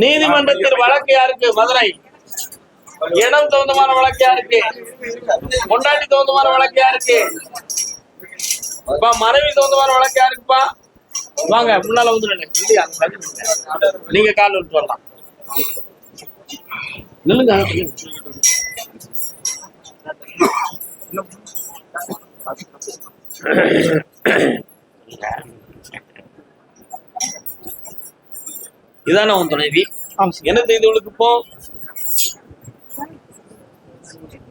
நீதிமன்றத்தில் வழக்கு யாருக்கு? மதுரை. இடம் தகுந்தமான வழக்கு யாருக்கு? கொண்டாட்டி தகுந்தமான வழக்கு யாருக்கு? மனைவி தகுந்தமான வழக்கு யாருக்குப்பா? வாங்க முன்னால வந்து நீங்க கால் விட்டு வரலாம். நில்லுங்க. இதான உன் துணைவி? என்ன செய்தவளுக்கு இப்போ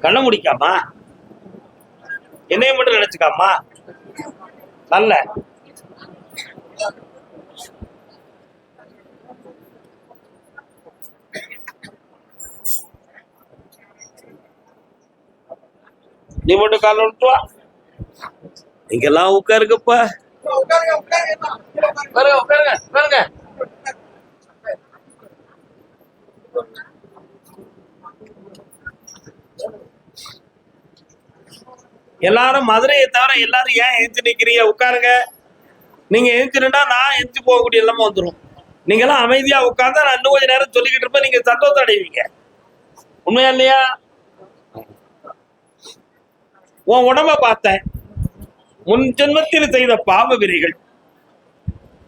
கண்ண முடிக்காமா? என்னைய மட்டும் நினைச்சுக்காமா? நல்ல நீ மட்டும் கால விட்டுவா. இங்கெல்லாம் உட்காருங்கப்பா. உட்காருங்க உட்காருங்க உட்காருங்க. எல்லாரும் மதுரையை தவிர எல்லாரும் ஏன் எழுந்து நிக்கிறீங்க? உட்காருங்க. நீங்க எழுந்துட்டா நான் எழுந்து போகக்கூடிய எல்லாமே வந்துடும். நீங்க எல்லாம் அமைதியா உட்கார்ந்தா நான் இன்னும் கொஞ்ச நேரம் சொல்லிக்கிட்டு இருப்பேன். நீங்க சந்தோஷம் அடைவீங்க. உண்மையா இல்லையா? உன் உடம்ப பார்த்தேன். முன் ஜென்மத்தில் செய்த பாவ விரைகள்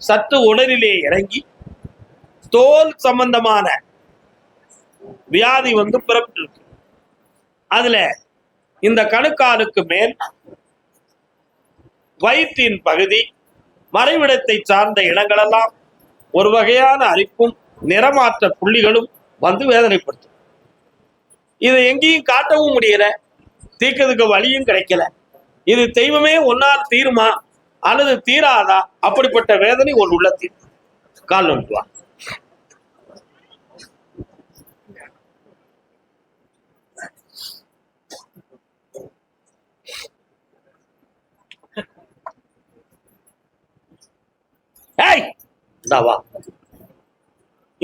சற்று உடலிலே இறங்கி தோல் சம்பந்தமான வியாதி வந்து பிறப்பிட்டு இருக்கு. அதுல இந்த கணுக்காலுக்கு மேல் வயிற்றின் பகுதி மறைவிடத்தை சார்ந்த இடங்களெல்லாம் ஒரு வகையான அரிப்பும் நிறமாற்ற புள்ளிகளும் வந்து வேதனைப்படுத்தும். இதை எங்கேயும் காட்டவும் முடியல, தீர்க்கிறதுக்கு வழியும் கிடைக்கல. இது தெய்வமே ஒன்னால் தீருமா அல்லது தீராதா? அப்படிப்பட்ட வேதனை ஒரு உள்ளத்தில். கால் நோட்டுவா.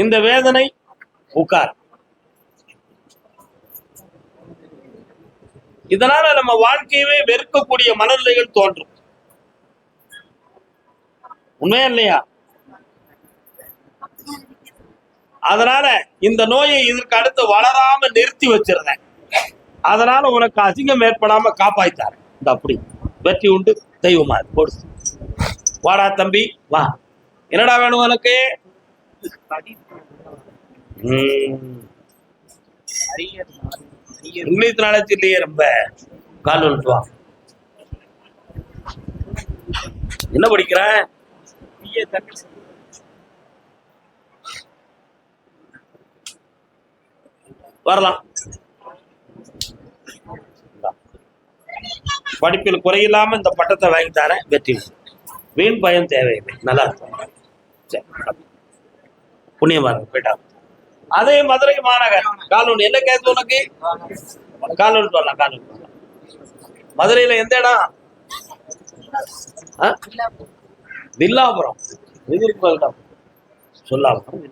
இந்த வேதனை உட்கார். இதனால நம்ம வாழ்க்கையவே வெறுக்கக்கூடிய மனநிலைகள் தோன்றும். உண்மையா இல்லையா? அதனால இந்த நோயை இதற்கு அடுத்து வளராம நிறுத்தி வச்சிருந்தேன். அதனால உனக்கு அசிங்கம் ஏற்படாம காப்பாய்த்தாரு. இந்த அப்படி வெற்றி உண்டு தெய்வமா போடு. வாடா தம்பி வா. என்னடா வேணும் உனக்கு? இங்கிலீஷ் நாலேஜ் இல்லையே ரொம்ப. கால் வந்துட்டு வா. என்ன படிக்கிற? வரலாம். படிப்பில் குறையில்லாம இந்த பட்டத்தை வாங்கி தரேன். வெற்றி. வீண் பயம் தேவையில்லை. நல்லா இருக்கும். புண்ணியமாக போயிட்டா. அதே மதுரை மாநகர் காலூர். என்ன கேட்கு உனக்கு? காலூர் வரலாம். காலூர் வரலாம். மதுரையில எந்த இடம்? வில்லாபுரம். சொல்லாபுரம்.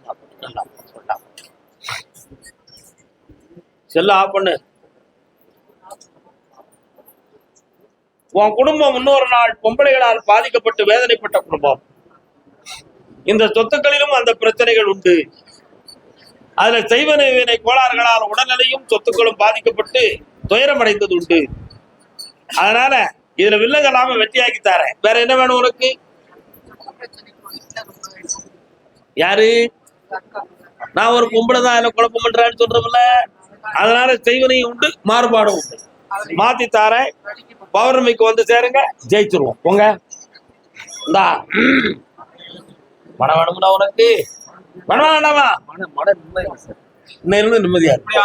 செல்ல ஆஃப் பண்ணு. உன் குடும்பம் முன்னொரு நாள் பொம்பளைகளால் பாதிக்கப்பட்டு வேதனைப்பட்ட குடும்பம். இந்த சொத்துக்களிலும் அந்த பிரச்சனைகள் உண்டு. அதுல செய்வனை கோளாறுகளால் உடல்நிலையும் சொத்துக்களும் பாதிக்கப்பட்டு துயரம் அடைந்தது உண்டு. அதனால இதுல வில்லங்களாம வெற்றியாக்கி தரேன். வேற என்ன வேணும் உனக்கு? யாரு? நான் ஒரு பொம்பளை தான் அதுல குழப்பம் பண்றான்னு சொல்றதில்ல. அதனால செய்வனையும் உண்டு, மாறுபாடும் உண்டு. மாத்தி தாரேன். பௌர்ணமிக்கு வந்து சேருங்க, ஜெயிச்சிருவோம். போங்க. இந்தா மன வேணும்னா உனக்கு? வேணுமா வேண்டாமா? நிம்மதியா இருக்கு,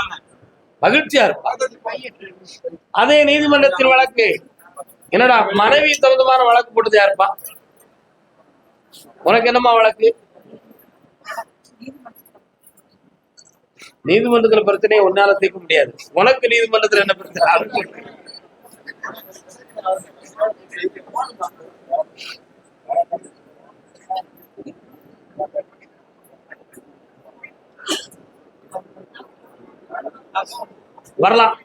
மகிழ்ச்சியா இருக்கும். அதே நீதிமன்றத்தில் வழக்கு. என்னடா மனைவி தகுந்தமான வழக்கு போட்டது யாருப்பா? உனக்கு என்னமா வழக்கு? நீதிமன்றத்துல பிரச்சனையை ஒன்னால தீர்க்க முடியாது. உனக்கு நீதிமன்றத்துல என்ன பிரச்சனை? வரலாம்.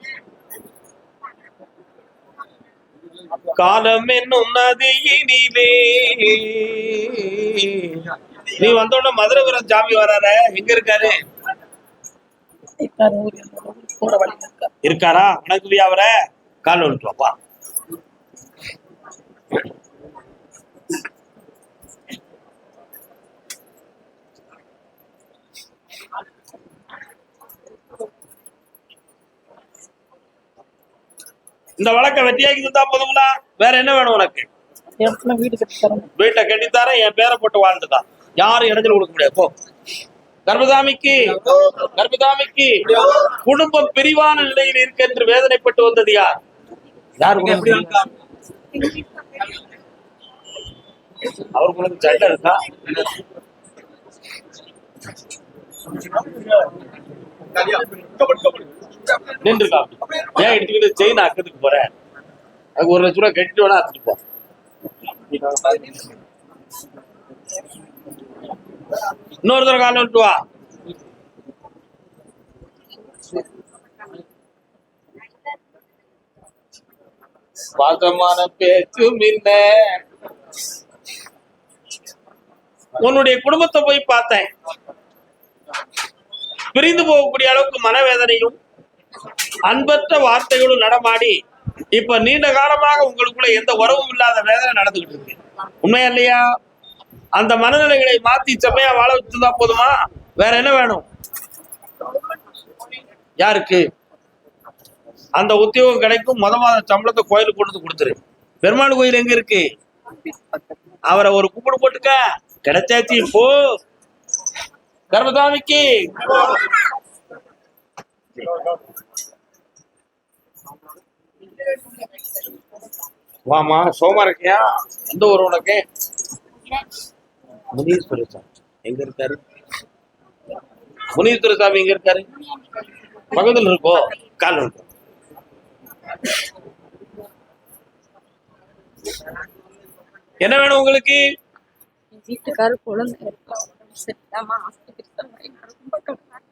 காலம் என்னும் நதியினிலே நீ வந்தோட மதுரை வீரன் சாமி வராரு, எங்க இருக்காரு? இருக்காரா? உனக்கு அவரை கால் வந்துட்டு வாப்பா. இந்த வழக்க வெட்டியாக்கி தந்தா போதுங்களா? வேற என்ன வேணும் உனக்கு? வீட்டை கட்டித்தாரேன், என் பேரை போட்டு வாழ்ந்துதான், யாரும் இடைஞ்சல் கொடுக்க முடியாது. போ. கர்மதாமிக்கு குடும்பம் பிரிவான நிலையில் இருக்கு என்று வேதனைப்பட்டு வந்தது யார்? அவருக்கு சண்டை இருக்கா? நின்றுக்கா. ஏன் எடுத்துக்கிட்டு செயின் அக்கத்துக்கு போறேன்? அதுக்கு 1 லட்சம் ரூபாய் கட்டிட்டு வேணா அத்துட்டு போ. இன்னொரு தடவை காலம் விட்டு வா. பாசமான பேச்சும் இல்ல. உன்னுடைய குடும்பத்தை போய் பார்த்தேன். பிரிந்து போகக்கூடிய அளவுக்கு மனவேதனையும் அன்பற்ற வார்த்தைகளும் நடமாடி இப்ப நீண்ட காலமாக உங்களுக்குள்ள எந்த உறவும் இல்லாத வேதனை நடந்துகிட்டு இருக்கு. உண்மையா இல்லையா? அந்த மனநிலைகளை மாத்தி செம்மையா வாழ வச்சுதான் போதுமா? வேற என்ன வேணும்? யாருக்கு அந்த உத்தியோகம் கிடைக்கும்? மாத சம்பளத்தை கோயிலுக்கு கொண்டு வந்து கொடுத்துரு. பெருமாள் கோயில் எங்க இருக்கு? அவரை ஒரு கும்பிடு போட்டுக்க, கிடைச்சாச்சு. போ. கர்மதாமிக்கு வாமா. சோமா இருக்கியா? எந்த ஊர் உனக்கு? முனீஸ்வர சாமி எங்க இருக்காரு? முனீஸ்வர சாமி எங்க இருக்காரு? பக்கத்துல இருக்கோ? கால் இருக்கு. என்ன வேணும் உங்களுக்கு?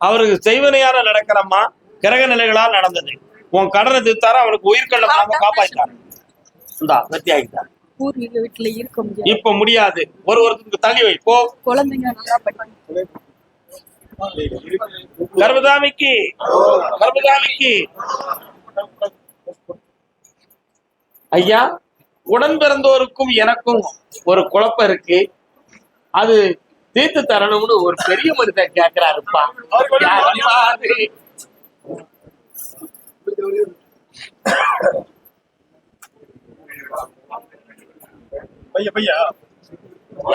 அவருக்கு செய்வனையால நடக்கிறம்மா, கிரக நிலைகளால் நடந்தது. உன் கடனை தீர்த்தாரா, அவனுக்கு உயிர்கண்டம் காப்பாற்றாரு. இப்ப முடியாது. ஒருத்தருக்கு தள்ளி வை. போ. கர்மதாமிக்கு ஐயா, உடன் பிறந்தோருக்கும் எனக்கும் ஒரு குழப்பம் இருக்கு, அது தீர்த்து தரணும்னு ஒரு பெரிய மனிதன் கேட்கிறாருப்பா.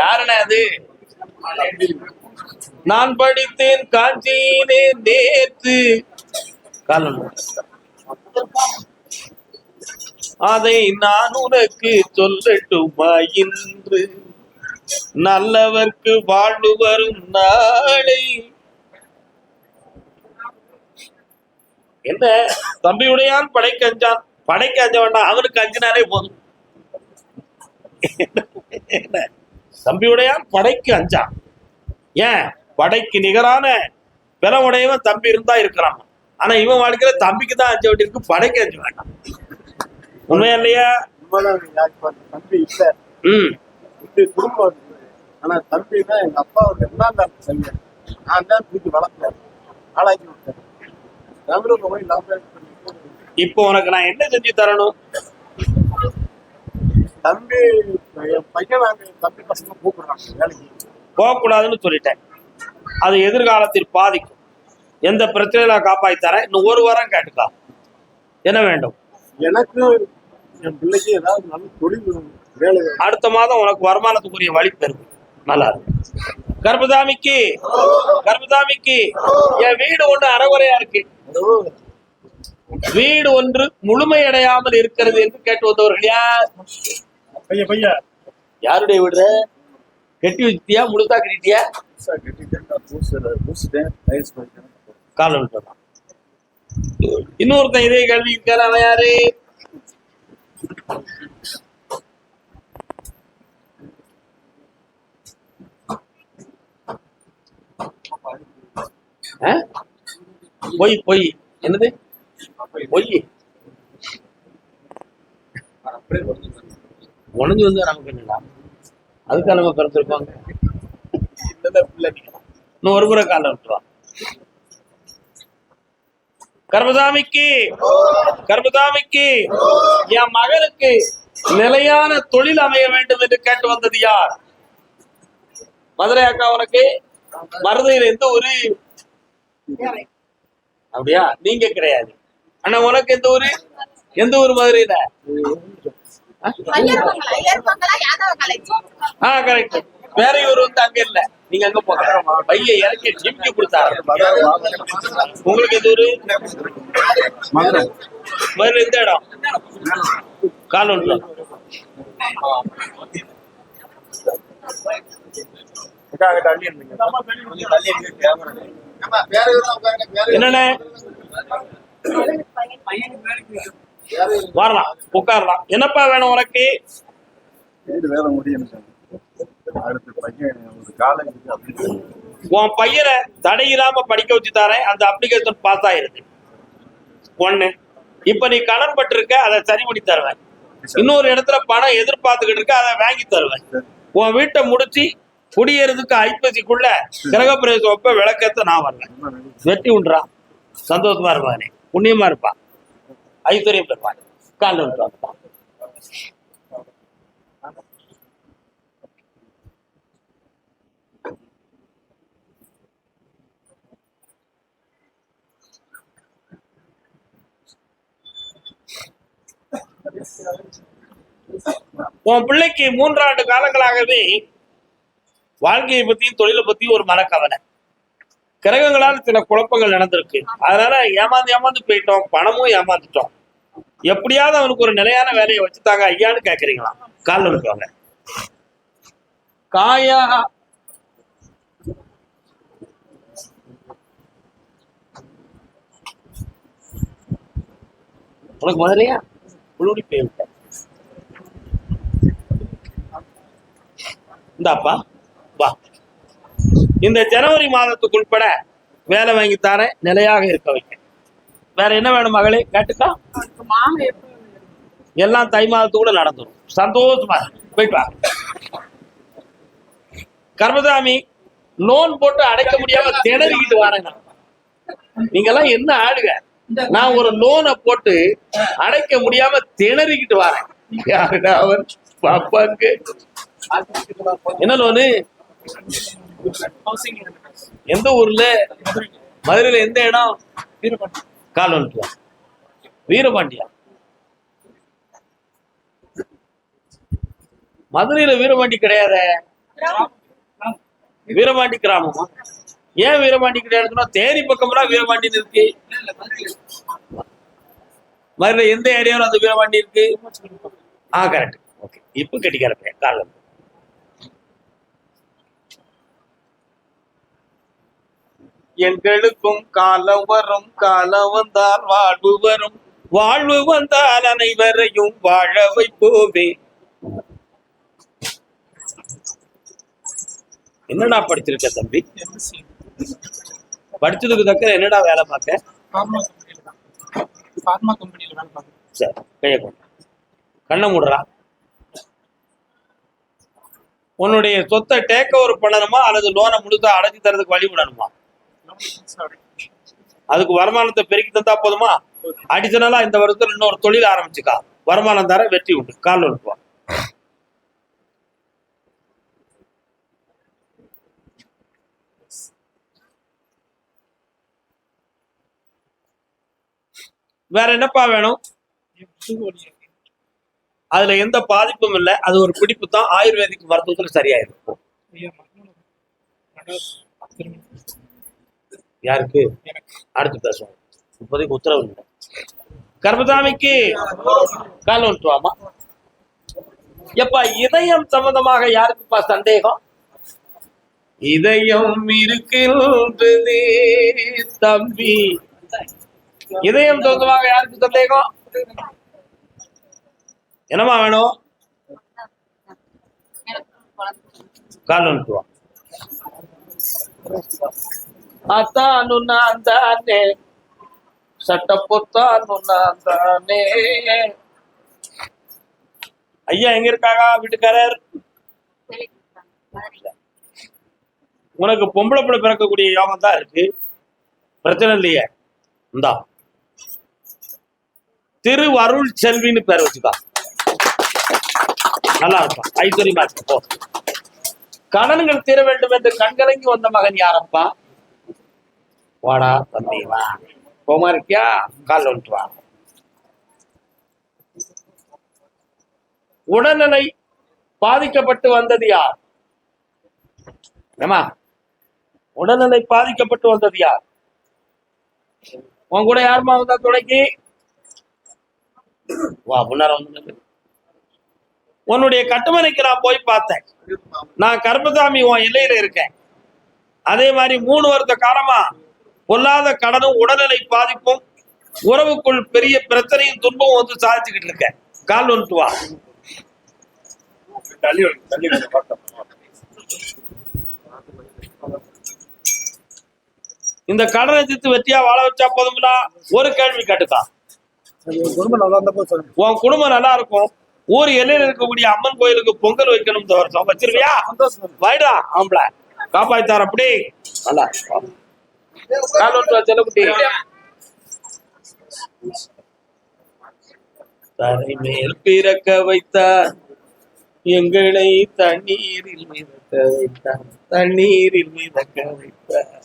யாருன்னா அது? நான் படித்தேன் காஞ்சியிலே நேற்று, அதை நான் உனக்கு சொல்லட்டுமா இன்று, நல்லவர்க்கு வாழ்வு வரும் நாளை. என்ன தம்பியுடையான் படைக்கு அஞ்சான்? படைக்கு அஞ்ச வேண்டாம், அவனுக்கு அஞ்சினாலே போதும். தம்பியுடையான் படைக்கு அஞ்சான். ஏன்? படைக்கு நிகரான பலமுடையவன் தம்பி இருந்தா இருக்கிறான். ஆனா இவன் வாழ்க்கையில தம்பிக்கு தான் அஞ்ச வேண்டியிருக்கு, படைக்கு அஞ்ச வேண்டாம். உண்மையா இல்லையா? தம்பி இல்ல. குடும்பம். ஆனா தம்பி தான் எங்க அப்பா என்ன செஞ்சேன், நான் தான் தூக்கி வளர்த்தேன், ஆளாக்கி விட்டேன். இப்போ உனக்கு நான் என்ன செஞ்சு தரணும்? தம்பி பையன் தம்பி பசங்க கூப்பிடுறாங்க வேலைக்கு, போகக்கூடாதுன்னு சொல்லிட்டேன். அது எதிர்காலத்தில் பாதிக்கும். எந்த பிரச்சனையில காப்பாற்றி தரேன். இன்னும் 1 வாரம் கேட்டுக்கலாம். என்ன வேண்டும்? எனக்கு என் பிள்ளைக்கு ஏதாவது நல்ல தொழில் வேலை. அடுத்த மாதம் உனக்கு வருமானத்துக்குரிய வழி பெறும். நல்லா இருக்கு. கர்மதாமிக்கு என் வீடு ஒண்ணு அறகுறையா இருக்கு, வீடு ஒன்று முழுமையடையாமல் இருக்கிறது என்று கேட்டு வந்தவர்கள் யார்? யாருடைய வீடு? கட்டி வச்சிட்டியா? முழுசா கட்டிட்டியா? காலம் விட்டுதான். இன்னொருத்தன் இதே கேள்வி இருக்காரு, அவன் யாரு? பொய் என்னது? பொய் உணஞ்சு வந்து நமக்கு என்னடா? அதுக்காக நம்ம பிறந்திருப்பாங்க. இதுல பிள்ளை நிக்கலாம். இன்னும் ஒரு முறை கால விட்டுவா. கர்மசாமிக்கு கர்மசாமிக்கு என் மகளுக்கு நிலையான தொழில் அமைய வேண்டும் என்று கேட்டு வந்தது யார்? மதுரை அக்கா. உனக்கு மருதையில எந்த ஊரு? அப்படியா? நீங்க கிடையாது. ஆனா உனக்கு எந்த ஊரு? எந்த ஊர் மதுரையில? கரெக்ட். வேற ஊர் வந்து அங்க இல்ல. நீங்க அங்க போங்க. பைய இறக்கி ஜிம்கி கொடுத்தாரு. உங்களுக்கு எந்த ஊரு? மதுரை எந்த இடம்? காலூர்ல. என்னண்ணே வரலாம், உட்காரலாம். என்னப்பா வேணும் உனக்கு? உன் பையனை தடையில்லாம படிக்க வச்சு தரேன். அந்த அப்ளிகேஷன் பாஸ் ஆயிருக்கு. ஒண்ணு. இப்ப நீ கடன் பட்டிருக்க, அதை சரி பண்ணி தருவேன். இன்னொரு இடத்துல பணம் எதிர்பார்த்துக்கிட்டு இருக்க, அதை வாங்கி தருவேன். உன் வீட்டை முடிச்சு குடியேறதுக்கு ஐப்பசிக்குள்ள கிரகப்பிரவேசம் வைப்ப விளக்கத்தை நான் வரேன். வெட்டி உண்டுறான். சந்தோஷமா இருப்பானே, புண்ணியமா இருப்பான், ஐஸ்வர்யம் இருப்பான். காலில் விட்டுவான். உன் பிள்ளைக்கு 3 ஆண்டு காலங்களாகவே வாழ்க்கையை பத்தியும் தொழிலை பத்தியும் ஒரு மனக்கவலை. கிரகங்களால் சில குழப்பங்கள் நடந்திருக்கு. அதனால ஏமாந்து போயிட்டோம், பணமும் ஏமாந்துட்டோம். எப்படியாவது அவனுக்கு ஒரு நிலையான வேலையை வச்சுட்டாங்க ஐயான்னு கேக்குறீங்களா? காலில் விட்டுவாங்க. காயா உனக்கு முதலையா புழுடி போய்விட்ட. இந்தாப்பா வா. இந்த ஜனவரி மாதத்துக்கு உட்பட வேலை வாங்கி தரேன், நிலையாக இருக்க வைக்க. வேற என்ன வேணும் மகளே? கேட்டுக்கா. எல்லாம் தை மாதத்துக்குள்ள நடந்துடும். சந்தோஷமா போயிட்டு வா. கர்மசாமி, லோன் போட்டு அடைக்க முடியாம திணறிக்கிட்டு வரேன். நீங்க எல்லாம் என்ன ஆளுங்க? நான் ஒரு லோனை போட்டு அடைக்க முடியாம திணறிக்கிட்டு வரேன். பாப்பாக்கு என்ன லோனு? எந்த ஊர்ல? மதுரையில எந்த இடம்? கால்வன்ட்டியா? வீரபாண்டியா? மதுரையில வீரபாண்டி கிடையாத. வீரபாண்டி கிராமமா? ஏன் வீரபாண்டி கிடையாதுன்னா தேனி பக்கம்லாம் வீரபாண்டின்னு இருக்கு. மதுரை எந்த ஏரியாவில் அந்த வீரபாண்டி இருக்கு? கரெக்ட். ஓகே, இப்ப கட்டிக்கிறப்ப காலம். எங்களுக்கும் காலம் வரும், காலம் வந்தால் வாழ்வு வரும், வாழ்வு வந்தால் அனைவரையும் வாழ வைப்போவே. என்னடா படிச்சிருக்க தம்பி? படிச்சதுக்கு தக்க என்னடா வேலை பார்க்க? சரி, கைய கொண்டு கண்ணை மூடுறா. உன்னுடைய சொத்தை டேக் ஓவர் பண்ணணுமா அல்லது லோனை முழுசா அடைச்சி தரதுக்கு வழி விடணுமா? அதுக்கு வருமானத்தை பெருக்கி தந்தா போதுமா? அடிஷனலா இந்த வருஷத்துல இன்னொரு தொழில் ஆரம்பிச்சுக்கா. வருமானம் தர வெற்றி உண்டு. கால் ஒழுப்பா. வேற என்னப்பா வேணும்? அதுல எந்த பாதிப்பும் இல்லை. அது ஒரு பிடிப்பு தான். ஆயுர்வேதிக் மருத்துவத்துல சரியாயிருக்கும். யாருக்கு? அடுத்து பேசுவோம். இப்போதைக்கு உத்தரவு இல்லை. கர்மசாமிக்கு கால் ஒன்றுவாமா. எப்பா இதயம் சம்பந்தமாக யாருக்குப்பா சந்தேகம்? இதயம் இருக்கின்றதே தம்பி. இதயம் சொந்தமாக யாருக்கு சந்தேகம்? என்னமா வேணும்? கால் ஒன்றுவா. அத்தானு நான் தானே, சட்டப்பொத்தானு நான் தானே. ஐயா எங்க இருக்காங்க வீட்டுக்காரர்? உனக்கு பொம்பளை பிள்ளை பிறக்கக்கூடிய யோகம் தான் இருக்கு, பிரச்சனை இல்லையே. இந்தா திருவருள் செல்வின்னு பேர் வச்சுக்கா, நல்லா இருக்கும், ஐஸ்வர்யமா இருக்கு. போ. கடன்கள் தீர வேண்டும் என்று கண்கலங்கி வந்த மகன் யாரப்பா? வாடா தம்பி வா, கோமா இருக்கியா? கால் வந்துட்டு வா. உடல்நிலை பாதிக்கப்பட்டு வந்தது யார்? ஏமா உடல்நிலை பாதிக்கப்பட்டு வந்தது யார்? உன் கூட யாருமா வந்தா துணைக்கு? வா முன்னார வந்து. உன்னுடைய கட்டுமனைக்கு நான் போய் பார்த்தேன். நான் கருப்பசாமி உன் எல்லையில இருக்கேன். அதே மாதிரி 3 வருட காலமா பொல்லாத கடனும் உடல்நிலை பாதிப்பும் உறவுக்குள் பெரிய பிரச்சனையும் துன்பம் வந்து சாதிச்சுக்கிட்டு இருக்கேன். கால் வந்துட்டு வா. இந்த கடனை தீர்த்து வெற்றியா வாழ வச்சா போதுங்களா? ஒரு கேள்வி கேட்டுக்கா. உன் குடும்பம் நல்லா இருக்கும். ஊர் எல்லையில் இருக்கக்கூடிய அம்மன் கோயிலுக்கு பொங்கல் வைக்கணும் இந்த வருஷம். வச்சிருவியா? வாய்டா ஆம்பளை, காப்பாத்தார். அப்படி நல்லா செல்லக்குட்டி. தரை மேல் பிறக்க வைத்தார், எங்களை தண்ணீரில் மிதக்க வைத்தார், தண்ணீரில் மிதக்க வைத்தார்.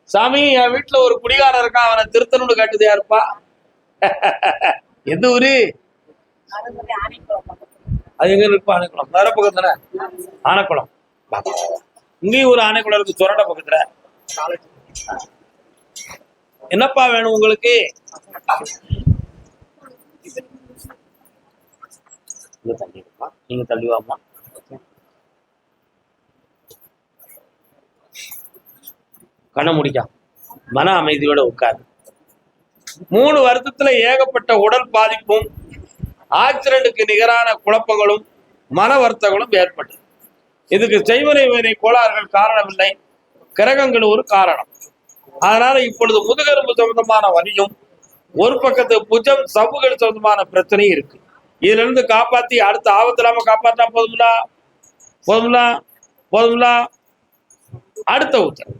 சாமி, என் வீட்டுல ஒரு குடிகாரன் இருக்கான், அவனை திருத்தணும்னு காட்டுது யாருப்பா? எந்த ஊரு? அது எங்க இருக்கு? ஆனைக்குளம். வேற பக்கம் தானே ஆனைக்குளம். இங்கேயும் ஒரு ஆனைக்குளம் இருக்கு, சொரண்ட பக்கத்துல. என்னப்பா வேணும் உங்களுக்கு? நீங்க தள்ளிவாமா. கண்ண முடிக்கா, மன அமைதியோட உட்காரு. 3 வருஷத்துல ஏகப்பட்ட உடல் பாதிப்பும் ஆக்சிடென்ட்டுக்கு நிகரான குழப்பங்களும் மன வருத்தங்களும் ஏற்பட்டது. இதுக்கு செய்வனை வேலை கோளாறுகள் காரணமில்லை, கிரகங்கள் ஒரு காரணம். அதனால இப்பொழுது முதுகெலும்பு சம்பந்தமான வலியும் ஒரு பக்கத்து புஜம் சவ்வுகள் சம்பந்தமான பிரச்சனையும் இருக்கு. இதுல இருந்து காப்பாத்தி அடுத்த ஆபத்து இல்லாம காப்பாற்றா போதுங்களா? போதுங்களா? போதுங்களா? அடுத்த உத்தரவு,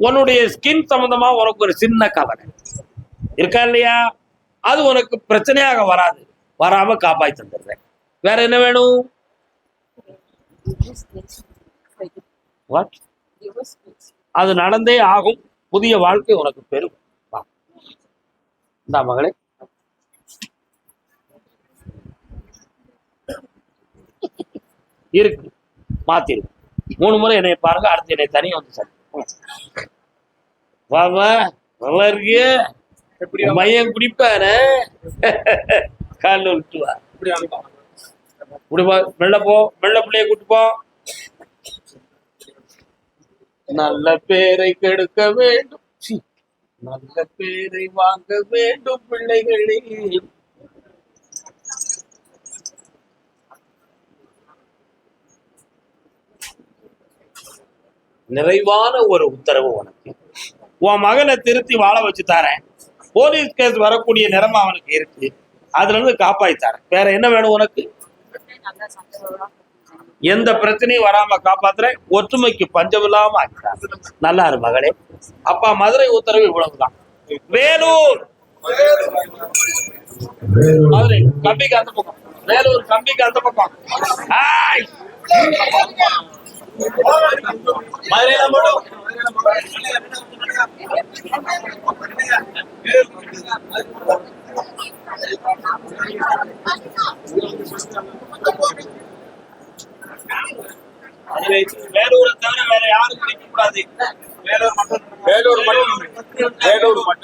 உன்னுடைய ஸ்கின் சம்பந்தமா உனக்கு ஒரு சின்ன கவலை இருக்கா இல்லையா? அது உனக்கு பிரச்சனையாக வராது, வராம காப்பாற்றி தந்துடுறேன். வேற என்ன வேணும்? அது நடந்தே ஆகும். புதிய வாழ்க்கை உனக்கு பெரும். இந்த மகளே, இருக்கு, மாத்திரு. 3 முறை என்னை பாருங்க, அடுத்து என்னை தனியா வந்து சார். வாமா, நல்லா இருக்கிய? மையம் குடிப்பான கால விட்டு வா. குடிப்பா, மெல்ல போ, மெல்ல பிள்ளைய கூட்டு போ. நல்ல பேரை கெடுக்க வேண்டும், நல்ல பேரை வாங்க வேண்டும் பிள்ளைகளே. நிறைவான ஒரு உத்தரவு உனக்கு. உன் மகனை திருத்தி வாழ வச்சு தரேன். போலீஸ் கேஸ் வரக்கூடிய நிலைமை அவனுக்கு இருக்கு, அதுல இருந்து காப்பாத்தி தரேன். வேற என்ன வேணும் உனக்கு? எந்த பிரச்சனையும் வராம காப்பாத்துறேன். ஒற்றுமைக்கு பஞ்சம் இல்லாம ஆக்கிறான். நல்லா இரு மகளே. அப்பா மதுரை உத்தரவு இவ்வளவுதான். வேலூர், மதுரை கம்பிக்கு அந்த பக்கம், வேலூர் கம்பிக்கு அந்த பக்கம். மதுரையில மட்டும் வேலூரை தவிர வேற யாரும் கிடைக்க கூடாது. வேலூர் மட்டும், வேலூர் மட்டும், வேலூர் மட்டும்.